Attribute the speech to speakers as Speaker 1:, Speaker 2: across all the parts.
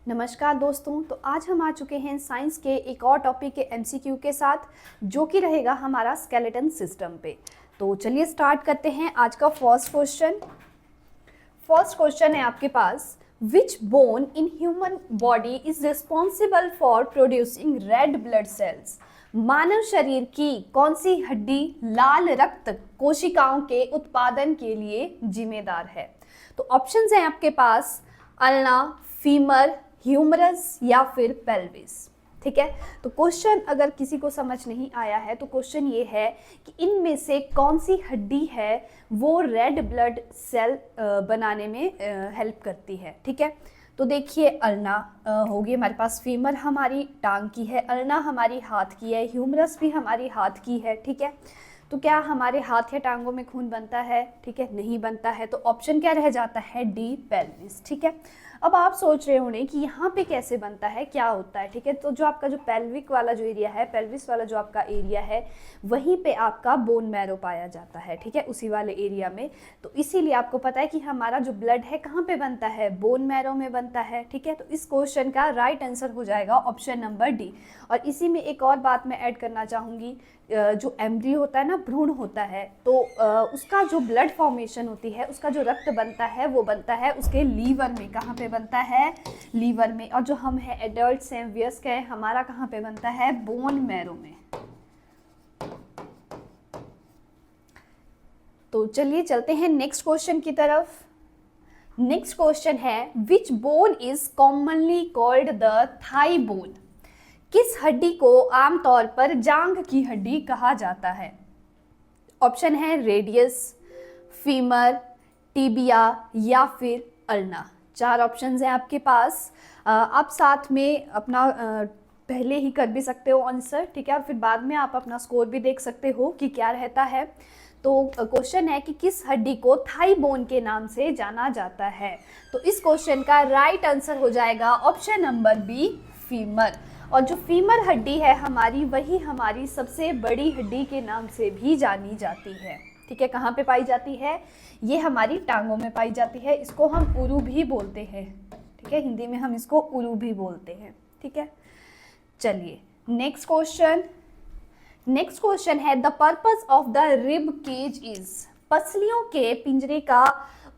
Speaker 1: नमस्कार दोस्तों। तो आज हम आ चुके हैं साइंस के एक और टॉपिक के एमसीक्यू के साथ, जो कि रहेगा हमारा स्केलेटन सिस्टम पे। तो चलिए स्टार्ट करते हैं आज का फर्स्ट क्वेश्चन। फर्स्ट क्वेश्चन है आपके पास, which bone in human body is responsible for producing red blood cells? मानव शरीर की कौन सी हड्डी लाल रक्त कोशिकाओं के उत्पादन के लिए जिम्मेदार है? तो ऑप्शंस हैं आपके पास, अल्ना, फीमर, ह्यूमरस या फिर पेल्विस। ठीक है, तो क्वेश्चन अगर किसी को समझ नहीं आया है तो क्वेश्चन ये है कि इनमें से कौन सी हड्डी है वो रेड ब्लड सेल बनाने में हेल्प करती है। ठीक है, तो देखिए अल्ना होगी हमारे पास, फीमर हमारी टांग की है, अल्ना हमारी हाथ की है, ह्यूमरस भी हमारी हाथ की है। ठीक है, तो क्या हमारे हाथ या टांगों में खून बनता है? ठीक है, नहीं बनता है, तो ऑप्शन क्या रह जाता है? D, pelvis. ठीक है, अब आप सोच रहे होंगे कि यहाँ पे कैसे बनता है, क्या होता है। ठीक है, तो जो आपका जो पेल्विक वाला जो एरिया है, पेल्विस वाला जो आपका एरिया है, वहीं पे आपका बोन मैरो पाया जाता है। ठीक है, उसी वाले एरिया में। तो इसीलिए आपको पता है कि हमारा जो ब्लड है कहाँ पे बनता है? बोन मैरो में बनता है। ठीक है, तो इस क्वेश्चन का राइट आंसर हो जाएगा ऑप्शन नंबर डी। और इसी में एक और बात मैं ऐड करना चाहूँगी, जो एम्ब्रियो होता है ना, भ्रूण होता है, तो उसका जो ब्लड फॉर्मेशन होती है, उसका जो रक्त बनता है वो बनता है उसके लीवर में। कहाँ पे बनता है? लीवर में। और जो हम हैं एडल्ट्स हैं, वयस्क हैं, हमारा कहाँ पे बनता है? बोन मैरो में। तो चलिए चलते हैं नेक्स्ट क्वेश्चन की तरफ। नेक्स्ट क्वेश्चन है, which bone is commonly called the thigh bone? किस हड्डी को आमतौर पर जांघ की हड्डी कहा जाता है? ऑप्शन है रेडियस, फीमर, टिबिया या फिर अल्ना। 4 ऑप्शंस हैं आपके पास। आप साथ में अपना पहले ही कर भी सकते हो आंसर। ठीक है, और फिर बाद में आप अपना स्कोर भी देख सकते हो कि क्या रहता है। तो क्वेश्चन है कि किस हड्डी को थाई बोन के नाम से जाना जाता है? तो इस क्वेश्चन का राइट आंसर हो जाएगा ऑप्शन नंबर बी, फीमर। और जो फीमर हड्डी है हमारी, वही हमारी सबसे बड़ी हड्डी के नाम से भी जानी जाती है। ठीक है, कहाँ पे पाई जाती है? ये हमारी टांगों में पाई जाती है। इसको हम उरु भी बोलते हैं। ठीक है, हिंदी में हम इसको उरु भी बोलते हैं। ठीक है, चलिए नेक्स्ट क्वेश्चन। नेक्स्ट क्वेश्चन है, the purpose of the rib cage is? पसलियों के पिंजरे का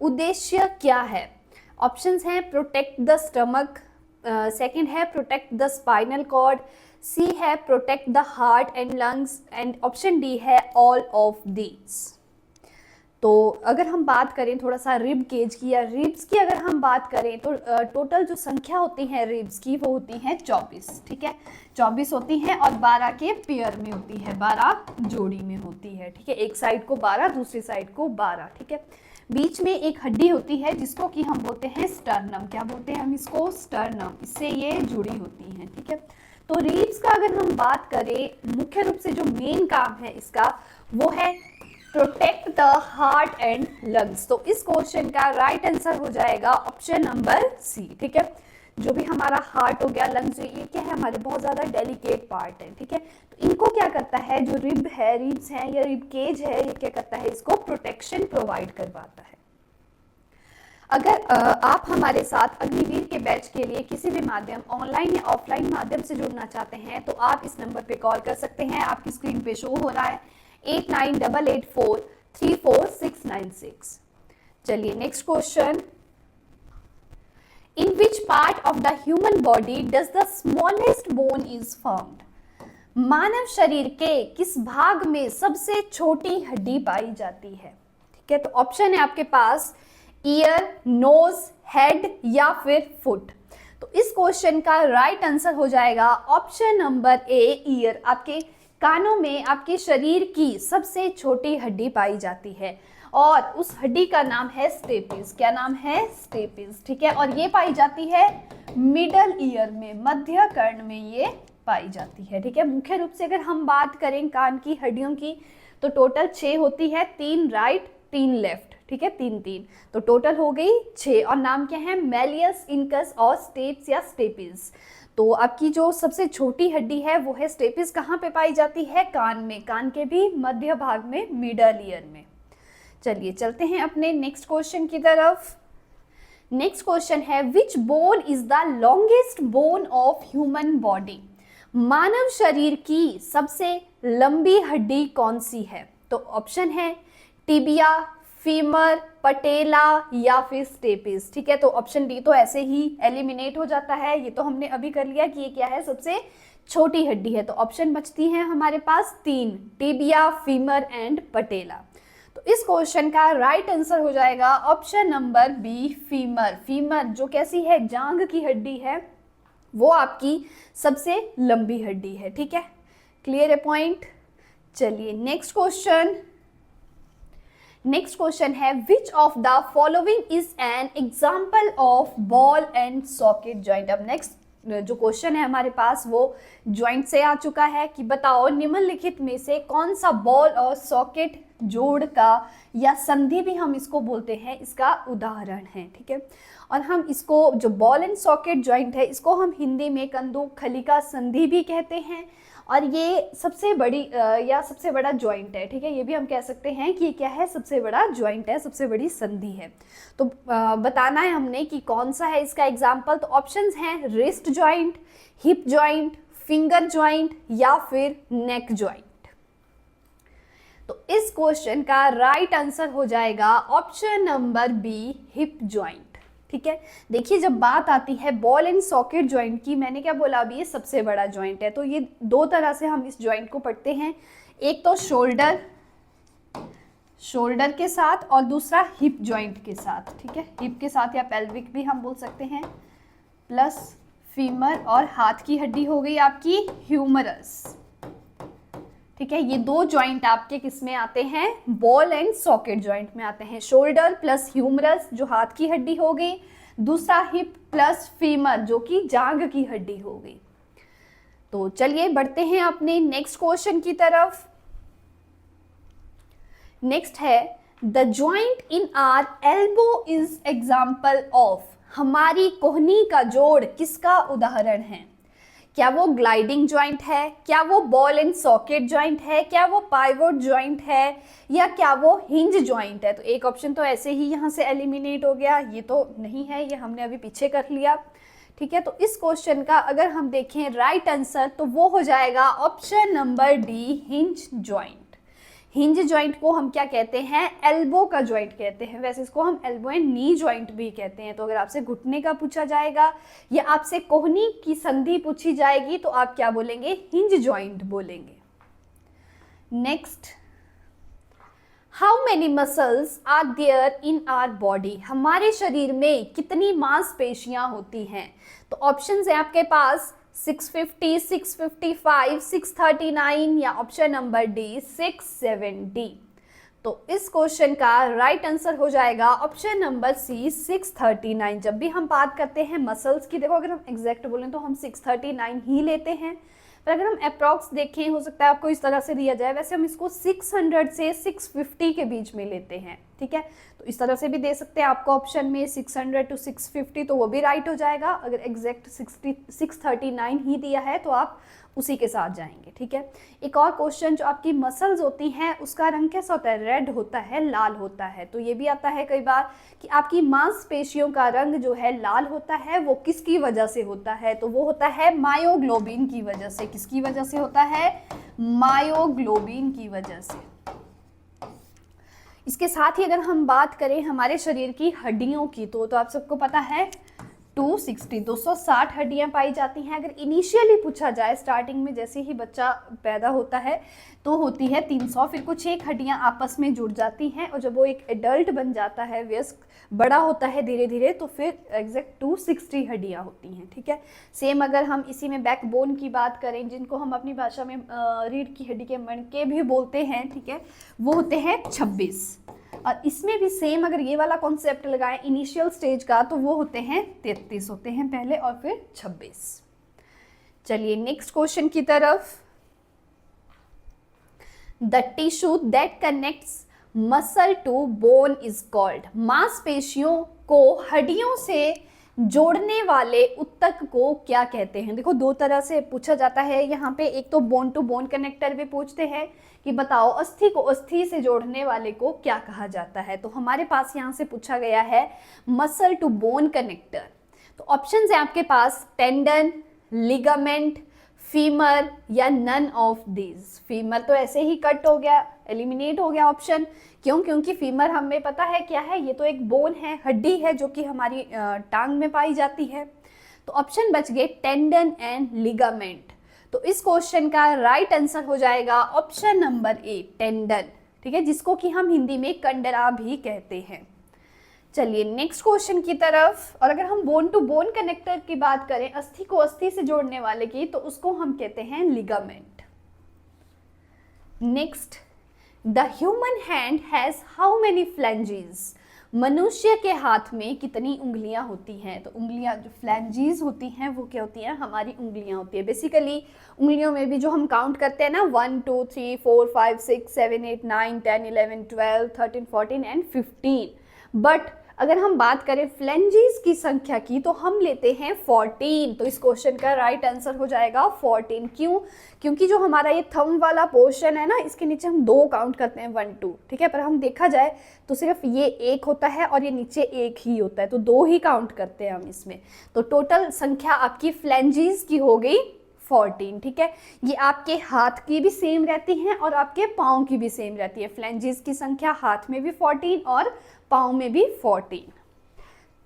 Speaker 1: उद्देश्य क्या है? ऑप्शंस हैं, प्रोटेक्ट द स्टमक, सेकेंड है protect the spinal cord, C है protect the heart and lungs, and option D है ऑल ऑफ दीज। तो अगर हम बात करें थोड़ा सा रिब केज की या रिब्स की अगर हम बात करें तो टोटल जो संख्या होती है रिब्स की वो होती है 24। ठीक है, 24 होती हैं और 12 के पेयर में होती है, 12 जोड़ी में होती है। ठीक है, एक साइड को 12, दूसरी साइड को 12। ठीक है, बीच में एक हड्डी होती है जिसको कि हम बोलते हैं स्टर्नम। क्या बोलते हैं हम इसको? स्टर्नम। इससे ये जुड़ी होती हैं। ठीक है, तो रिब्स का अगर हम बात करें, मुख्य रूप से जो मेन काम है इसका वो है protect the heart and lungs. तो इस क्वेश्चन का राइट आंसर हो जाएगा ऑप्शन नंबर सी। ठीक है, जो भी हमारा हार्ट हो गया, लंग्स, ये क्या है? हमारे बहुत ज्यादा डेलिकेट पार्ट है। ठीक है, तो इनको क्या करता है, जो रिब है, रिब्स है या रिब केज है, ये क्या करता है? इसको प्रोटेक्शन प्रोवाइड करवाता है। अगर आप हमारे साथ अग्निवीर के बैच के लिए किसी भी माध्यम, ऑनलाइन या ऑफलाइन माध्यम से जुड़ना चाहते हैं तो आप इस नंबर पे कॉल कर सकते हैं। आपकी स्क्रीन पे शो हो रहा है 8988434696। चलिए next question, in which part of the human body does the smallest bone is found? मानव शरीर के किस भाग में सबसे छोटी हड्डी पाई जाती है? ठीक है, तो ऑप्शन है आपके पास ईयर, नोज, हेड या फिर फुट। तो इस क्वेश्चन का राइट आंसर हो जाएगा ऑप्शन नंबर ए, ईयर। आपके कानों में आपके शरीर की सबसे छोटी हड्डी पाई जाती है और उस हड्डी का नाम है स्टेपिस। क्या नाम है? स्टेपिस। ठीक है, और ये पाई जाती है मिडल ईयर में, मध्य कर्ण में ये पाई जाती है। ठीक है, मुख्य रूप से अगर हम बात करें कान की हड्डियों की तो टोटल 6 होती है, 3 राइट 3 लेफ्ट। ठीक है, 3-3, तो टोटल हो गई 6। और नाम क्या है? मैलियस, इनकस और स्टेप्स या स्टेपिस। तो आपकी जो सबसे छोटी हड्डी है वो है स्टेपिस। कहाँ पे पाई जाती है? कान में, कान के भी मध्य भाग में, मिडल ईयर में। चलिए चलते हैं अपने नेक्स्ट क्वेश्चन की तरफ। नेक्स्ट क्वेश्चन है which bone is the longest bone of human body. मानव शरीर की सबसे लंबी हड्डी कौन सी है? तो ऑप्शन है टिबिया, फीमर, पटेला या फिर स्टेपिस। ठीक है, तो ऑप्शन डी तो ऐसे ही एलिमिनेट हो जाता है, ये तो हमने अभी कर लिया कि ये क्या है, सबसे छोटी हड्डी है। तो ऑप्शन बचती हैं हमारे पास 3, टिबिया, फीमर एंड पटेला। तो इस क्वेश्चन का राइट आंसर हो जाएगा option number B, femur. Femur जो कैसी है, जांघ की हड्डी है, वो आपकी सबसे लंबी हड्डी है। ठीक है, क्लियर है पॉइंट। चलिए नेक्स्ट क्वेश्चन। नेक्स्ट क्वेश्चन है which of the following is an example of ball and socket joint. अब नेक्स्ट जो क्वेश्चन है हमारे पास वो जॉइंट से आ चुका है कि बताओ निम्नलिखित में से कौन सा बॉल और सॉकेट जोड़ का या संधि भी हम इसको बोलते हैं, इसका उदाहरण है। ठीक है, और हम इसको जो बॉल एंड सॉकेट जॉइंट है इसको हम हिंदी में कंदुक खलिका संधि भी कहते हैं, और ये सबसे बड़ी या सबसे बड़ा जॉइंट है। ठीक है, ये भी हम कह सकते हैं कि ये क्या है, सबसे बड़ा जॉइंट है, सबसे बड़ी संधि है। तो बताना है हमने कि कौन सा है इसका एग्जाम्पल। तो ऑप्शंस हैं wrist joint, hip joint, finger joint या फिर नेक जॉइंट। तो इस क्वेश्चन का राइट आंसर हो जाएगा option number B, hip joint. ठीक है, देखिए जब बात आती है बॉल एंड सॉकेट जॉइंट की, मैंने क्या बोला अभी, ये सबसे बड़ा जॉइंट है। तो ये दो तरह से हम इस जॉइंट को पढ़ते हैं, एक तो शोल्डर के साथ और दूसरा हिप जॉइंट के साथ। ठीक है, हिप के साथ या पेल्विक भी हम बोल सकते हैं, प्लस फीमर और हाथ की हड्डी हो गई आपकी ह्यूमरस। ठीक है, ये दो जॉइंट आपके किस में आते हैं, बॉल एंड सॉकेट जॉइंट में आते हैं। शोल्डर प्लस ह्यूमरस जो हाथ की हड्डी हो गई, दूसरा हिप प्लस फीमर जो कि जांघ की हड्डी हो गई। तो चलिए बढ़ते हैं अपने नेक्स्ट क्वेश्चन की तरफ। नेक्स्ट है the joint in are elbow is example of. हमारी कोहनी का जोड़ किसका उदाहरण है? क्या वो ग्लाइडिंग जॉइंट है, क्या वो बॉल एंड सॉकेट जॉइंट है, क्या वो पाइवोट जॉइंट है, या क्या वो हिंज जॉइंट है? तो एक ऑप्शन तो ऐसे ही यहाँ से एलिमिनेट हो गया, ये तो नहीं है, ये हमने अभी पीछे कर लिया। ठीक है, तो इस क्वेश्चन का अगर हम देखें राइट आंसर तो वो हो जाएगा option number D, hinge joint. Hinge joint को हम क्या कहते हैं, एल्बो का जॉइंट कहते हैं। वैसे इसको हम एल्बो एंड नी जॉइंट भी कहते हैं। तो अगर आपसे घुटने का पूछा जाएगा या आपसे कोहनी की संधि पूछी जाएगी तो आप क्या बोलेंगे, हिंज जॉइंट बोलेंगे। Next, how many muscles are there in our body. हमारे शरीर में कितनी मांसपेशियां होती हैं? तो ऑप्शंस है आपके पास 650, 655, 639 या ऑप्शन नंबर डी 670। तो इस क्वेश्चन का राइट आंसर हो जाएगा ऑप्शन नंबर सी 639। जब भी हम बात करते हैं मसल्स की, देखो अगर हम एग्जैक्ट बोलें तो हम 639 ही लेते हैं, पर अगर हम अप्रॉक्स देखें हो सकता है आपको इस तरह से दिया जाए, वैसे हम इसको 600 से 650 के बीच में लेते हैं। ठीक है, तो इस तरह से भी दे सकते हैं आपको ऑप्शन में 600 to 650, तो वो भी राइट हो जाएगा। अगर एग्जैक्ट 639 ही दिया है तो आप उसी के साथ जाएंगे। ठीक है, एक और क्वेश्चन, जो आपकी मसल्स होती हैं उसका रंग कैसा होता है, रेड होता है, लाल होता है। तो ये भी आता है कई बार कि आपकी मांसपेशियों का रंग जो है लाल होता है, वो किसकी वजह से होता है? तो वो होता है मायोग्लोबिन की वजह से। किसकी वजह से होता है? मायोग्लोबिन की वजह से। इसके साथ ही अगर हम बात करें हमारे शरीर की हड्डियों की, तो आप सबको पता है 260 हड्डियां पाई जाती हैं। अगर इनिशियली पूछा जाए, स्टार्टिंग में जैसे ही बच्चा पैदा होता है तो होती है 300, फिर कुछ एक हड्डियां आपस में जुड़ जाती हैं, और जब वो एक एडल्ट बन जाता है, वयस्क बड़ा होता है धीरे धीरे, तो फिर एग्जैक्ट 260 हड्डियां होती हैं। ठीक है, सेम अगर हम इसी में बैकबोन की बात करें, जिनको हम अपनी भाषा में रीढ़ की हड्डी के मणके भी बोलते हैं, ठीक है, वो होते हैं 26। और इसमें भी सेम अगर ये वाला कॉन्सेप्ट लगाएं इनिशियल स्टेज का, तो वो होते हैं 33 होते हैं पहले और फिर 26। चलिए नेक्स्ट क्वेश्चन की तरफ। The tissue that connects muscle to bone is called. मांसपेशियों को हड्डियों से जोड़ने वाले ऊतक को क्या कहते हैं? देखो दो तरह से पूछा जाता है यहाँ पे, एक तो बोन टू बोन कनेक्टर भी पूछते हैं कि बताओ अस्थि को अस्थि से जोड़ने वाले को क्या कहा जाता है। तो हमारे पास यहाँ से पूछा गया है मसल टू बोन कनेक्टर। तो ऑप्शंस है आपके पास टेंडन, लिगामेंट, फीमर या नन ऑफ दीज। फीमर तो ऐसे ही कट हो गया, एलिमिनेट हो गया ऑप्शन। क्यों? क्योंकि फीमर हमें पता है क्या है, ये तो एक बोन है, हड्डी है जो कि हमारी टांग में पाई जाती है। तो ऑप्शन बच गए टेंडन एंड लिगामेंट। तो इस क्वेश्चन का राइट आंसर हो जाएगा ऑप्शन नंबर ए, टेंडन। ठीक है, जिसको कि हम हिंदी में कंडरा भी कहते हैं। चलिए नेक्स्ट क्वेश्चन की तरफ। और अगर हम बोन टू बोन कनेक्टर की बात करें, अस्थि को अस्थि से जोड़ने वाले की, तो उसको हम कहते हैं ligament. Next, the human hand has how many flanges? मनुष्य के हाथ में कितनी उंगलियां होती हैं? तो उंगलियां जो फ्लैंजेस होती हैं वो क्या होती हैं? हमारी उंगलियां होती है। बेसिकली उंगलियों में भी जो हम काउंट करते हैं ना, 1 2 3 4 5 6 7 8 9 10 11 12 13 14 एंड 15। बट अगर हम बात करें फ्लैंजेस की संख्या की, तो हम लेते हैं 14। तो इस क्वेश्चन का राइट आंसर हो जाएगा 14। क्यों? क्योंकि जो हमारा ये थंब वाला पोर्शन है ना, इसके नीचे हम 2 काउंट करते हैं, 1 2, ठीक है। पर हम देखा जाए तो सिर्फ ये 1 होता है और ये नीचे 1 ही होता है, तो 2 ही काउंट करते हैं हम इसमें। तो टोटल संख्या आपकी फ्लैंजेस की हो गई 14। ठीक है, ये आपके हाथ की भी सेम रहती हैं और आपके पाँव की भी सेम रहती है। फ्लैंजेस की संख्या हाथ में भी 14 और पाँव में भी 14।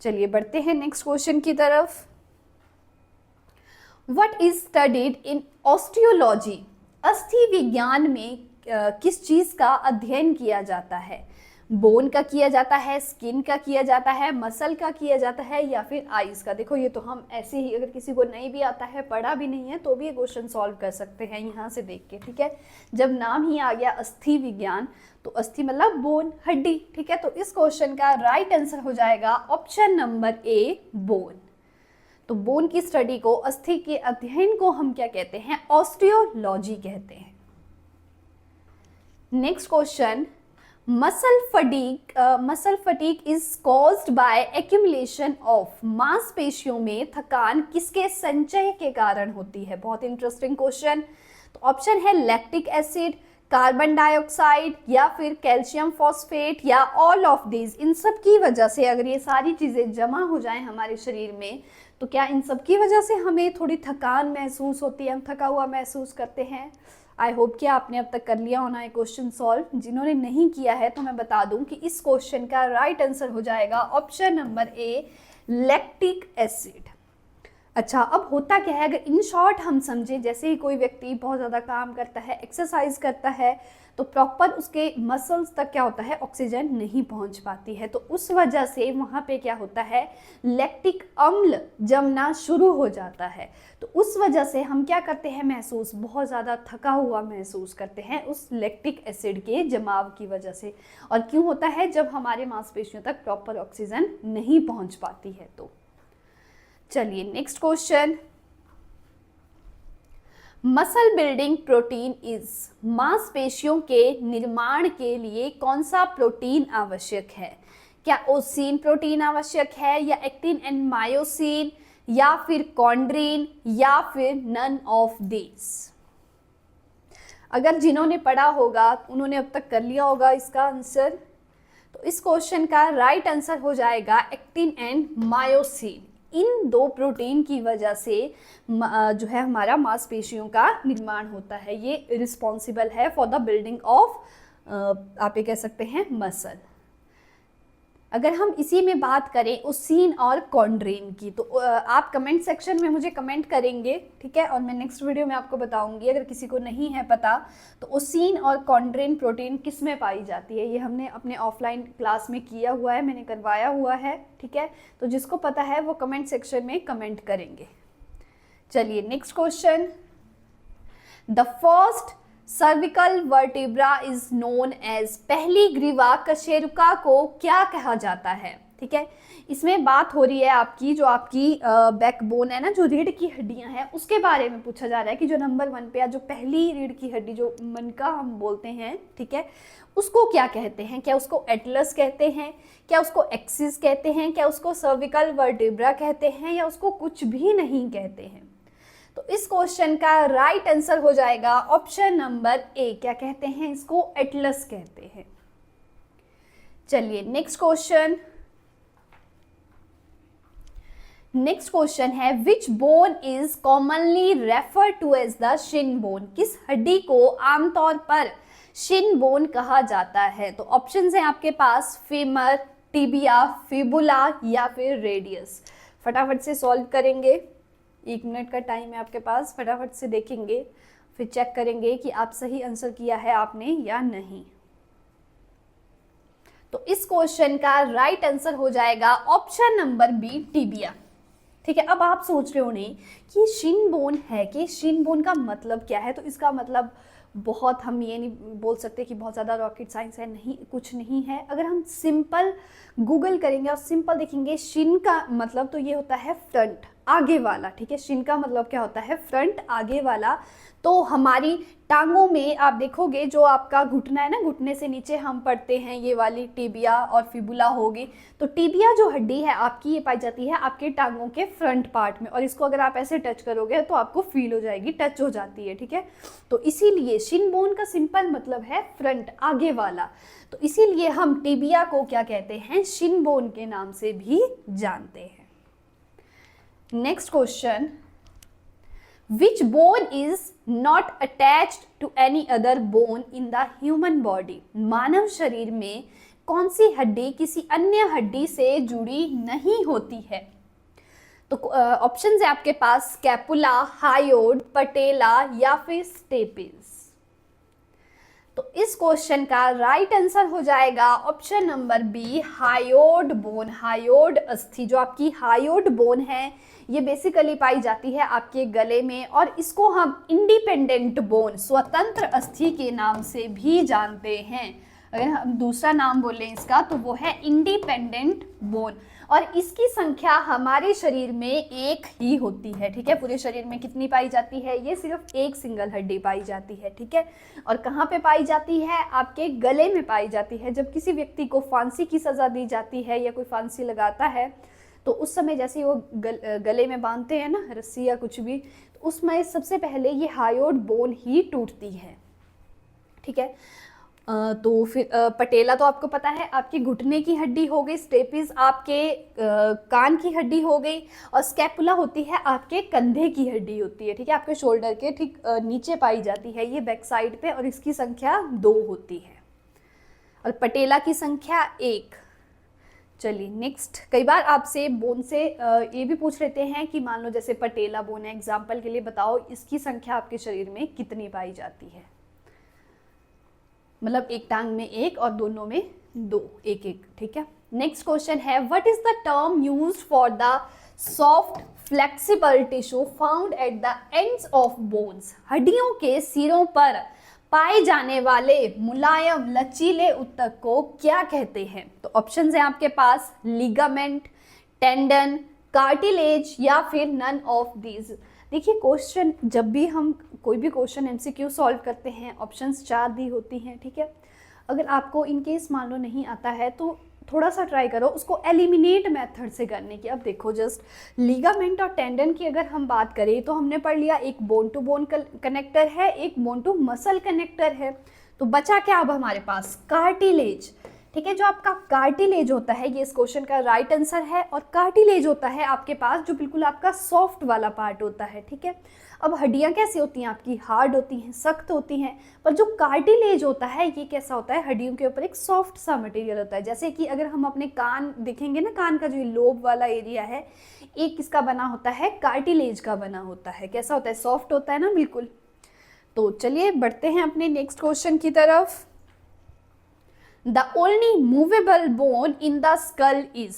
Speaker 1: चलिए बढ़ते हैं नेक्स्ट क्वेश्चन की तरफ। What is studied in osteology? अस्थि विज्ञान में किस चीज का अध्ययन किया जाता है? बोन का किया जाता है, स्किन का किया जाता है, मसल का किया जाता है या फिर आइज का? देखो ये तो हम ऐसे ही, अगर किसी को नहीं भी आता है, पढ़ा भी नहीं है, तो भी ये क्वेश्चन सॉल्व कर सकते हैं यहाँ से देख के। ठीक है, जब नाम ही आ गया अस्थि विज्ञान, तो अस्थि मतलब बोन, हड्डी। ठीक है, तो इस क्वेश्चन का राइट आंसर हो जाएगा ऑप्शन नंबर ए, बोन। तो बोन की स्टडी को, अस्थि के अध्ययन को हम क्या कहते हैं? ऑस्टियोलॉजी कहते हैं। Next question, muscle fatigue is caused by accumulation of, मांसपेशियों में थकान किसके संचय के कारण होती है? बहुत इंटरेस्टिंग क्वेश्चन। तो ऑप्शन है लैक्टिक एसिड, कार्बन डाइऑक्साइड या फिर कैल्शियम फॉस्फेट या ऑल ऑफ दीज। इन सब की वजह से अगर ये सारी चीज़ें जमा हो जाएं हमारे शरीर में, तो क्या इन सब की वजह से हमें थोड़ी थकान महसूस होती है, हम थका हुआ महसूस करते हैं? आई होप कि आपने अब तक कर लिया होना है क्वेश्चन सॉल्व। जिन्होंने नहीं किया है तो मैं बता दूं कि इस क्वेश्चन का राइट आंसर हो जाएगा option number A, lactic acid. अच्छा, अब होता क्या है, अगर इन शॉर्ट हम समझें, जैसे ही कोई व्यक्ति बहुत ज़्यादा काम करता है, एक्सरसाइज करता है, तो प्रॉपर उसके मसल्स तक क्या होता है, ऑक्सीजन नहीं पहुंच पाती है। तो उस वजह से वहाँ पे क्या होता है, लैक्टिक अम्ल जमना शुरू हो जाता है। तो उस वजह से हम क्या करते हैं, महसूस बहुत ज़्यादा थका हुआ महसूस करते हैं उस लैक्टिक एसिड के जमाव की वजह से। और क्यों होता है? जब हमारे मांसपेशियों तक प्रॉपर ऑक्सीजन नहीं पहुँच पाती है। तो चलिए next question, muscle building protein is, मांसपेशियों के निर्माण के लिए कौन सा प्रोटीन आवश्यक है? क्या ओसीन प्रोटीन आवश्यक है, या एक्टिन एंड मायोसिन, या फिर कॉन्ड्रीन, या फिर नन ऑफ दिस? अगर जिन्होंने पढ़ा होगा उन्होंने अब तक कर लिया होगा इसका आंसर। तो इस क्वेश्चन का राइट आंसर हो जाएगा actin and myosin. In 2 protein की वजह से जो है हमारा मांसपेशियों का निर्माण होता है। ये रिस्पॉन्सिबल है फॉर द बिल्डिंग ऑफ, आप ये कह सकते हैं, मसल। अगर हम इसी में बात करें ओसीन और कॉन्ड्रीन की, तो आप कमेंट सेक्शन में मुझे कमेंट करेंगे, ठीक है, और मैं नेक्स्ट वीडियो में आपको बताऊंगी। अगर किसी को नहीं है पता, तो ओसीन और कॉन्ड्रीन प्रोटीन किस में पाई जाती है, ये हमने अपने ऑफलाइन क्लास में किया हुआ है, मैंने करवाया हुआ है। ठीक है, तो जिसको पता है वो कमेंट सेक्शन में कमेंट करेंगे। चलिए next question, the first cervical vertebra is known as, पहली ग्रीवा कशेरुका को क्या कहा जाता है? ठीक है। इसमें बात हो रही है आपकी जो आपकी बैकबोन है ना, जो रीढ़ की हड्डियां हैं उसके बारे में पूछा जा रहा है कि जो नंबर 1 पे या जो पहली रीढ़ की हड्डी जो मनका हम बोलते हैं, ठीक है, उसको क्या कहते हैं? क्या उसको एटलस कहते हैं, क्या उसको एक्सिस कहते हैं, क्या उसको सर्विकल वर्टिब्रा कहते हैं, या उसको कुछ भी नहीं कहते हैं? तो इस क्वेश्चन का राइट आंसर हो जाएगा ऑप्शन नंबर ए। क्या कहते हैं इसको? एटलस कहते हैं। चलिए नेक्स्ट क्वेश्चन। नेक्स्ट क्वेश्चन है which bone is commonly refer to as the shin bone? किस हड्डी को आमतौर पर शिन बोन कहा जाता है? तो ऑप्शंस हैं आपके पास, फीमर, टिबिया, फिबुला या फिर रेडियस। फटाफट से सॉल्व करेंगे, 1 मिनट का टाइम है आपके पास, फटाफट से देखेंगे, फिर चेक करेंगे कि आप सही आंसर किया है आपने या नहीं। तो इस क्वेश्चन का राइट आंसर हो जाएगा ऑप्शन नंबर बी, टिबिया। ठीक है। अब आप सोच रहे हो नहीं कि शिन बोन है कि शिन बोन का मतलब क्या है? तो इसका मतलब बहुत, हम ये नहीं बोल सकते कि बहुत ज़्यादा रॉकेट साइंस है, नहीं, कुछ नहीं है। अगर हम सिंपल गूगल करेंगे और सिंपल देखेंगे, शिन का मतलब तो ये होता है फ्रंट, आगे वाला। ठीक है, शिन का मतलब क्या होता है? फ्रंट, आगे वाला। तो हमारी टांगों में आप देखोगे जो आपका घुटना है ना, घुटने से नीचे हम पढ़ते हैं ये वाली टिबिया और फिबुला होगी। तो टिबिया जो हड्डी है आपकी, ये पाई जाती है आपके टांगों के फ्रंट पार्ट में, और इसको अगर आप ऐसे टच करोगे तो आपको फील हो जाएगी, टच हो जाती है। ठीक है, तो इसीलिए शिन बोन का सिंपल मतलब है फ्रंट, आगे वाला। तो इसीलिए हम टिबिया को क्या कहते हैं? शिन बोन के नाम से भी जानते हैं। Next question, which bone is not attached to any other bone in the human body? मानव शरीर में कौन सी हड्डी किसी अन्य हड्डी से जुड़ी नहीं होती है? तो ऑप्शंस है आपके पास, स्कैपुला, हायोड, पटेला या फिर स्टेपिस। तो इस क्वेश्चन का राइट आंसर हो जाएगा option number B, hyoid bone. Hyoid अस्थि, जो आपकी हायोड बोन है, ये बेसिकली पाई जाती है आपके गले में, और इसको हम इंडिपेंडेंट बोन, स्वतंत्र अस्थि के नाम से भी जानते हैं। अगर हम दूसरा नाम बोलें इसका तो वो है इंडिपेंडेंट बोन, और इसकी संख्या हमारे शरीर में एक ही होती है। ठीक है, पूरे शरीर में कितनी पाई जाती है? ये सिर्फ एक सिंगल हड्डी पाई जाती है। ठीक है, और कहाँ पे पाई जाती है? आपके गले में पाई जाती है। जब किसी व्यक्ति को फांसी की सज़ा दी जाती है या कोई फांसी लगाता है, तो उस समय जैसे वो गले में बांधते हैं ना रस्सी या कुछ भी, तो उसमें सबसे पहले ये हायोड बोन ही टूटती है। ठीक है, तो फिर पटेला तो आपको पता है आपके घुटने की हड्डी हो गई, स्टेपिस आपके कान की हड्डी हो गई, और स्कैपुला होती है आपके कंधे की हड्डी होती है। ठीक है, आपके शोल्डर के ठीक नीचे पाई जाती है ये बैक साइड पे, और इसकी संख्या 2 होती है, और पटेला की संख्या 1। चलिए नेक्स्ट, कई बार आपसे बोन से ये भी पूछ लेते हैं कि मान लो जैसे पटेला बोन है, एग्जाम्पल के लिए बताओ इसकी संख्या आपके शरीर में कितनी पाई जाती है? मतलब एक टांग में 1 और दोनों में 2, 1-1। ठीक है, नेक्स्ट क्वेश्चन है what is the term used for the soft flexible tissue found at the ends of bones? हड्डियों के सिरों पर पाए जाने वाले मुलायम लचीले ऊतक को क्या कहते हैं? तो ऑप्शंस हैं आपके पास, लिगामेंट, टेंडन, कार्टिलेज या फिर नन ऑफ दीज। देखिए क्वेश्चन, जब भी हम कोई भी क्वेश्चन एमसीक्यू सॉल्व करते हैं, ऑप्शंस 4 दी होती हैं। ठीक है, अगर आपको इनकेस मान लो नहीं आता है तो थोड़ा सा ट्राई करो उसको एलिमिनेट मेथड से करने की। अब देखो जस्ट लिगामेंट और टेंडन की अगर हम बात करें तो हमने पढ़ लिया, एक बोन टू बोन कनेक्टर है, एक बोन टू मसल कनेक्टर है, तो बचा क्या अब हमारे पास? कार्टिलेज। ठीक है, जो आपका कार्टिलेज होता है ये इस क्वेश्चन का राइट आंसर है, और कार्टिलेज होता है आपके पास जो बिल्कुल आपका सॉफ्ट वाला पार्ट होता है। ठीक है, अब हड्डियां कैसी होती हैं आपकी? हार्ड होती हैं, सख्त होती हैं, पर जो कार्टिलेज होता है ये कैसा होता है? हड्डियों के ऊपर एक सॉफ्ट सा मटेरियल होता है। जैसे कि अगर हम अपने कान देखेंगे ना, कान का जो लोब वाला एरिया है, एक किसका बना होता है? कार्टिलेज का बना होता है। कैसा होता है? सॉफ्ट होता है ना, बिल्कुल। तो चलिए बढ़ते हैं अपने नेक्स्ट क्वेश्चन की तरफ। The only movable bone in the skull is?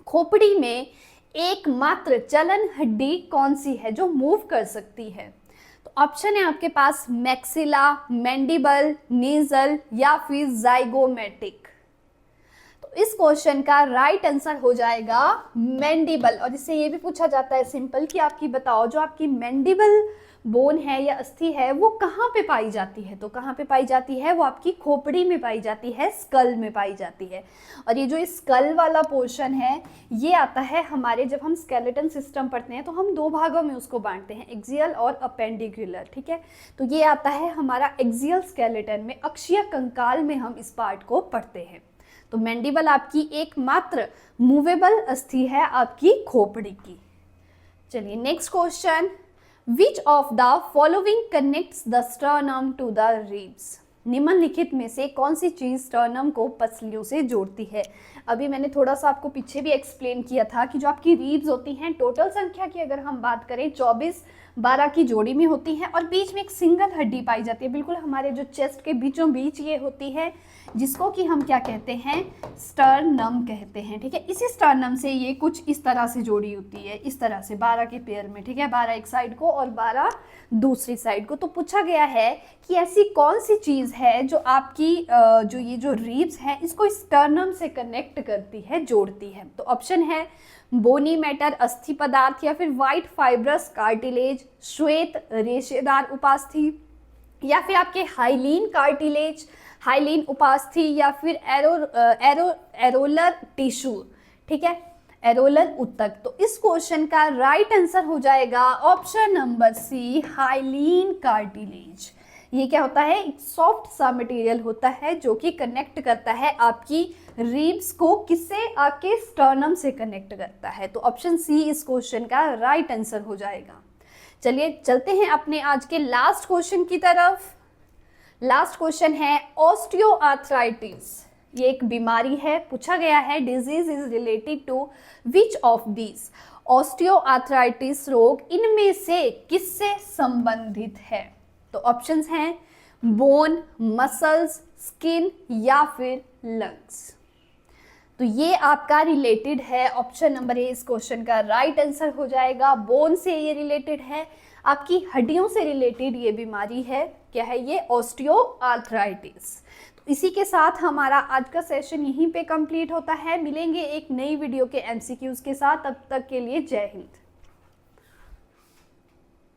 Speaker 1: खोपड़ी में एकमात्र चलन हड्डी कौन सी है जो मूव कर सकती है? तो ऑप्शन है आपके पास, मैक्सिला, मैंडिबल, नेजल या फिर जाइगोमेटिक। तो तो इस क्वेश्चन का राइट आंसर हो जाएगा मैंडिबल। और इससे ये भी पूछा जाता है सिंपल कि आपकी बताओ जो आपकी मैंडिबल बोन है या अस्थि है वो कहाँ पे पाई जाती है। तो कहाँ पे पाई जाती है, वो आपकी खोपड़ी में पाई जाती है, स्कल में पाई जाती है। और ये जो स्कल वाला पोर्शन है ये आता है हमारे, जब हम स्केलेटन सिस्टम पढ़ते हैं तो हम दो भागों में उसको बांटते हैं, एक्सियल और अपेंडिकुलर, ठीक है। तो ये आता है हमारा एक्सियल स्केलेटन में, अक्षीय कंकाल में हम इस पार्ट को पढ़ते हैं। तो मैंडिबल आपकी एकमात्र मूवेबल अस्थि है आपकी खोपड़ी की। चलिए next question, Which of the following connects the sternum to the ribs? निम्नलिखित में से कौन सी चीज स्टर्नम को पसलियों से जोड़ती है। अभी मैंने थोड़ा सा आपको पीछे भी एक्सप्लेन किया था कि जो आपकी रीब्स होती हैं, टोटल संख्या की अगर हम बात करें 24-12 की जोड़ी में होती हैं और बीच में एक सिंगल हड्डी पाई जाती है, बिल्कुल हमारे जो चेस्ट के बीचों बीच ये होती है, जिसको कि हम क्या कहते हैं, स्टर्नम कहते हैं, ठीक है। इसी स्टर्नम से ये कुछ इस तरह से जोड़ी होती है, इस तरह से 12 के पेयर में, ठीक है, 12 एक साइड को और 12 दूसरी साइड को। तो पूछा गया है कि ऐसी कौन सी चीज है जो आपकी जो ये जो रीब्स है इसको स्टर्नम से कनेक्ट करती है, जोड़ती है। तो ऑप्शन है बोनी मैटर अस्थि पदार्थ, या फिर व्हाइट फाइब्रस कार्टिलेज, श्वेत रेशेदार उपास्थि, या फिर आपके हाइलीन कार्टिलेज, हाइलीन उपास्थि, या फिर एरोलर टिश्यू, ठीक है, एरोलर उत्तक। तो इस क्वेश्चन का राइट आंसर हो जाएगा option number C, hyaline cartilage. ये क्या होता है, एक सॉफ्ट सा मटेरियल होता है जो कि कनेक्ट करता है आपकी रिब्स को, किससे, आपके स्टर्नम से कनेक्ट करता है। तो ऑप्शन सी इस क्वेश्चन का राइट आंसर हो जाएगा। चलिए चलते हैं अपने आज के लास्ट क्वेश्चन की तरफ। लास्ट क्वेश्चन है ऑस्टियोआर्थराइटिस, ये एक बीमारी है, पूछा गया है disease is related to which of these. Osteoarthritis रोग इनमें से किससे संबंधित है। तो ऑप्शंस हैं बोन, मसल्स, स्किन या फिर लंग्स। तो ये आपका रिलेटेड है, ऑप्शन नंबर ए इस क्वेश्चन का राइट आंसर हो जाएगा। बोन से ये रिलेटेड है, आपकी हड्डियों से रिलेटेड ये बीमारी है, क्या है ये, ऑस्टियोआर्थराइटिस। तो इसी के साथ हमारा आज का सेशन यहीं पे कंप्लीट होता है। मिलेंगे एक नई वीडियो के एमसीक्यूज के साथ, तब तक के लिए जय हिंद।